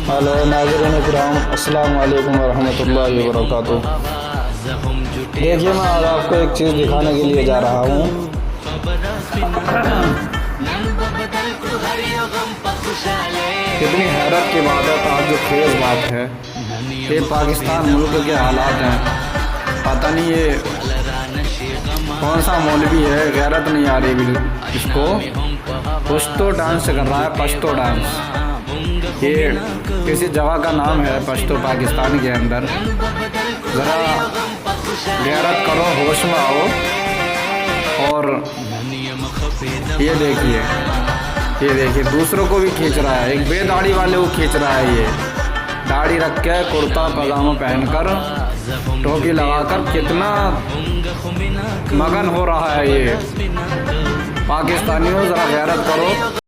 Hello नाज़रीन किराम, अस्सलाम वालेकुम वरहमतुल्लाहि वबरकातुह। देखिए, मैं आज आपको एक चीज़ दिखाने के लिए जा रहा हूँ। कितनी हैरत की बात है, ताज्जुब खेज़ बात है। ये पाकिस्तान मुल्क के हालात हैं। पता नहीं ये कौन सा मौलवी है, गैरत नहीं आ रही इसको। पश्तो डांस कर रहा है, पश्तो डांस। ये किसी जगह का नाम है पश्तो, पाकिस्तान के अंदर। ज़रा गैरत करो, होश में आओ। और ये देखिए दूसरों को भी खींच रहा है। एक बेदाढ़ी वाले को खींच रहा है। ये दाढ़ी रख के, कुर्ता पजामा पहनकर, टोपी लगाकर कितना मगन हो रहा है ये। पाकिस्तानियों, ज़रा गैरत करो।